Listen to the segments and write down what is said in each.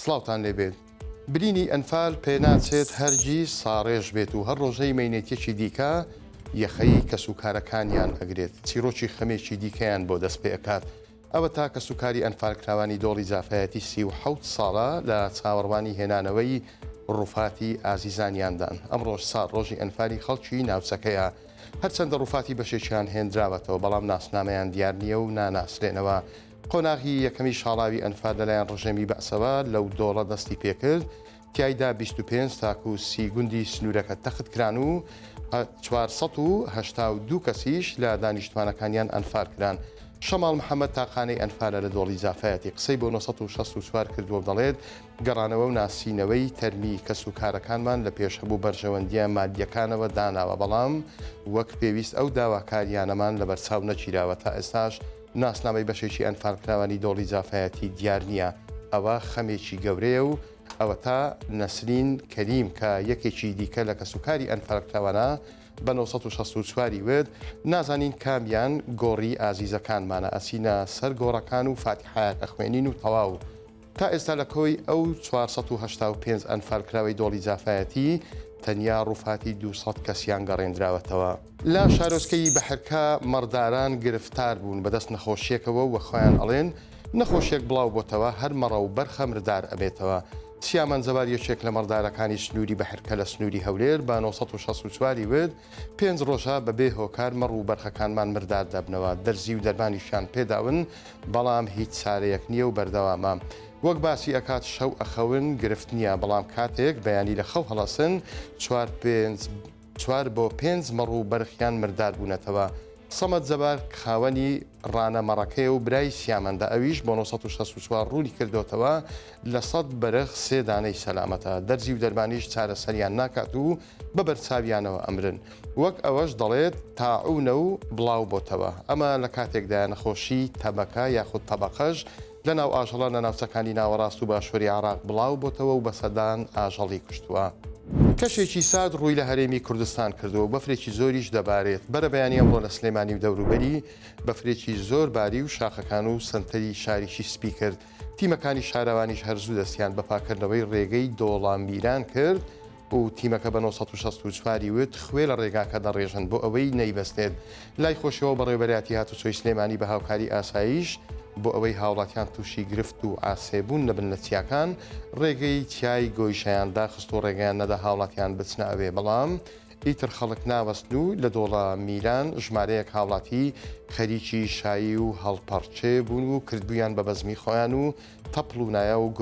سڵاوتان لێبێت. برینی ئەنفال پێ ناچێت هەرگیز ساڕێژ بێت و هەر ڕۆژەی مەینێتێکی دیکە یەخەی کەسوکارەکانیان ئەگرێت. چیرۆکی خەمێکی دیکەیان بۆ دەست پێ ئەکات. ئەوە تا کەسوکاری ئەنفالکراوانی دۆڵی جافایەتی 37 ساڵە لە چاوەڕوانی هێنانەوەی ڕووفاتی ئازیزانیاندان. ئەم ڕۆژ ساڵ ڕۆژی ئەنفالی خەڵکی ناوچەکەیە. هەرچەندە ڕووفاتی بەشێکیان هێنراوەتەوە بەڵام ناسنامەیان دیار نییە و ناناسرێنەوە. قۆناغی یەکەمی شاڵاوی ئەنفال لەلایەن ڕژێمی بەعسەوە لەو دۆڵە دەستی پێکرد تایدا 25 تاکو 30 گوندی سنوورەکە تەخت کران و 482 کەسیش لە دانیشتوانەکانیان ئەنفال کران. شەماڵ محەممەد تاقانەی ئەنفالە لە دۆڵی جافایەتی قسەی بۆ 964 کردووە دەڵێت گەڕانەوە و ناسینەوەی تەرمی کەسوکارەکانمان لە پێشەبوو بەرژەوەندیە مادیەکانەوە داناوە بەڵام وەک پێویست ئەو داواکاریانەمان لە بەرچاو نەچیراوە تا ئێستاش ناسنامەی بەشێکی ئەنفالکراوانی دۆڵی جافایەتی دیار نییە. ئەوە خەمێکی گەورەیە و ئەوە تا نەسرین کەریم کە یەکێکی دیکە لە کەسوکاری ئەنفالکراوانە بە 964 ورد نازانین کامیان گۆڕی ئازیزەکانمانە ئەسینە سەر گۆڕەکان و فاتحات ئەخوێنین و تەواو. تا ئێستا لە کۆی ئەو 485 ئەنفالکراوی دۆڵی جافایەتی تەنیا ڕووفاتی 200 کەسیان گەڕێنراوەتەوە. لا شارۆچکەی بەحرکە مەڕداران گرفتار بوون بەدەست نەخۆشیەکەوە و خۆیان ئەڵێن نەخۆشیێک بڵاو بۆتەوە هەر مەڕە و بەرخە مردار ئەبێتەوە. سیامان زەبار یەکێک لە مەڕدارەکانی سنووری بەحرکە لە سنووری هەولێر بە 964 ورد 5 ڕۆژە بەبێ هۆکار مەڕ و بەرخەکانمان مردار دەبنەوە. دەرزی و دەرمانیشیان پێداون بەڵام هیچ چارەیەک نییە و بەردەوامە. وەک باسی ئەکات شەو ئەخەون گرفت نییە بەڵام کاتێک بەیانی لە خەو هەڵەسن 4 بۆ 5 مەڕ و بەرخیان مردار بوونەتەوە. سەمەد زەبار خاوەنی ڕانەمەڕەکەی و برای سیامەندە ئەویش بۆ 964 ڕوونی کردوتەوە لە 100 بەرخ 3 دانەی سەلامەتە. دەرزی و دەرمانیش چارەسەریان ناکات و بەبەرچاویانەوە ئەمرن. وەک ئەوەش دەڵێت تاعونە و بڵاو بۆتەوە. ئەمە لە کاتێکدا نەخۆشی تەبەکە یاخود تەبەقەش لە ناو ئاژەڵە لە ناوچەکانی ناوەڕاست و باشووری عراق بڵاو بۆتەوە و بەسەدان ئاژەڵی کوشتووە. کەشێکی سارد ڕووی لە هەرێمی کوردستان کردووە و بەفرێکی زۆریش دەبارێت. بەرە بەیانی ئەمڕۆ لە سلێمانی و دەوروبەری بەفرێکی زۆر باری و شاخەکان و سنتەری شاریشی سپی کرد. تیمەکانی شارەوانیش هەرزوو دەستیان بەپاکردنەوەی ڕێگەی دۆڵان میران کرد و تیمەکە بە 964 وت خوێ لە ڕێگاکە دەڕێژن بۆ ئەوەی نەیبەستێت. لای خۆشیەوە بەڕێوەبەراتی هاتوچۆی سلێمانی بە هاوکاری ئاسایش بۆ ئەوەی هاوڵاتیان تووشی گرفت و ئاسێبوون نەبن لە چیاکان ڕێگەی چای گۆیشیان داخست و ڕێگەیان نەدا هاوڵاتیان بچنە ئەوێ بەڵام ئیتر خەڵک ناوەستن و لە دۆڵە میران ژمارەیەک هاوڵاتی خەریکی شایی و هەڵپەرچێ بوون و کردبوویان بە بەزمی خۆیان و تەپڵ و نایە و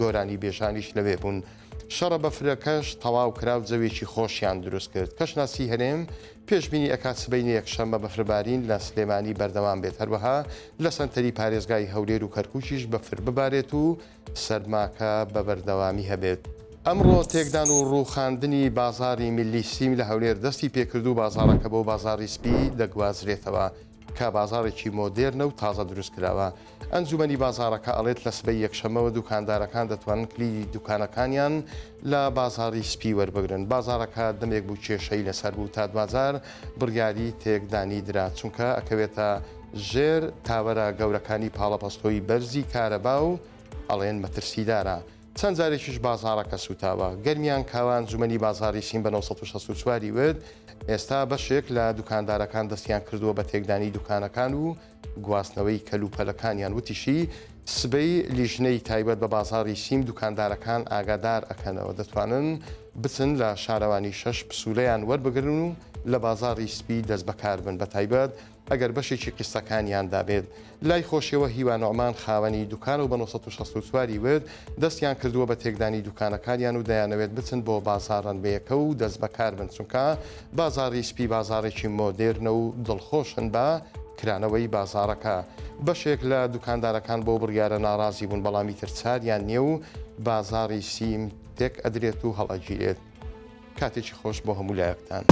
گۆرانی بێژانیش لەوێ بوون. شەڕە بەفرەکەش تەواو کرا و جەوێکی خۆشیان دروست کرد. کەشناسی هەرێم پێشبینی ئەکات سبەینی یەکشەممە بەفربارین لە سلێمانی بەردەوام بێت. هەروەها لە سەنتەری پارێزگای هەولێر و کەرکووکیش بەفر ببارێت و سەرماکە بە بەردەوامی هەبێت. ئەمڕۆ تێکدان و ڕووخاندنی بازاری میلی سیم لە هەولێر دەستی پێکرد و بازارەکە بۆ بازاری سپی دەگوازرێتەوە کە بازارێکی مۆدێرنە و تازە دروست کراوە. ئەنجومەنی بازارەکە ئەڵێت لە سبەی یەکشەمەوە دوکاندارەکان دەتوانن کلیدی دوکانەکانیان لە بازاری سپی وەربگرن. بازارەکە دەمێک بوو کێشەی لەسەر بوو تا دوازار بڕیاری تێکدانی درا چونکە ئەکەوێتە ژێر تاوەرە گەورەکانی پاڵەپەستۆی بەرزی کارەبا و ئەڵێن مەترسیدارە. چەند جارێکیش بازارەکە سوتاوە. گەرمیان کاوان زومەنی بازاری سیم بە 964 ورد ئێستا بەشێک لە دوکاندارەکان دەستیان کردووە بە تێکدانی دوکانەکان و گواستنەوەی کەلوپەلەکانیان وتیشی سبەی لیژنەی تایبەت بە بازاری سیم دوکاندارەکان ئاگادار ئەکەنەوە دەتوانن بچن لە شارەوانی 6 پسوولەیان وەربگرن و لە بازاری سپی دەست بەکار بن بە تایبەت ئەگەر بەشێکی قستەکانیان دابێت. لای خۆشیەوە هیوان نوعمان خاوەنی دوکان و بە 964 ورد دەستیان کردووە بە تێکدانی دوکانەکانیان و دەیانەوێت بچن بۆ بازاڕەن بەیەکە و دەست بەکار بن چونکە بازاری سپی بازارێکی مۆدێرنە و دڵخۆشن بە کرانەوەی بازارەکە. بەشێک لە دوکاندارەکان بۆ بڕیارە ناڕازی بوون بەڵامی ترچاریان نییە و بازاری سیم تێک ئەدرێت و هەڵئەگیرێت. کاتێکی خۆش بۆ هەموو لایەکتان.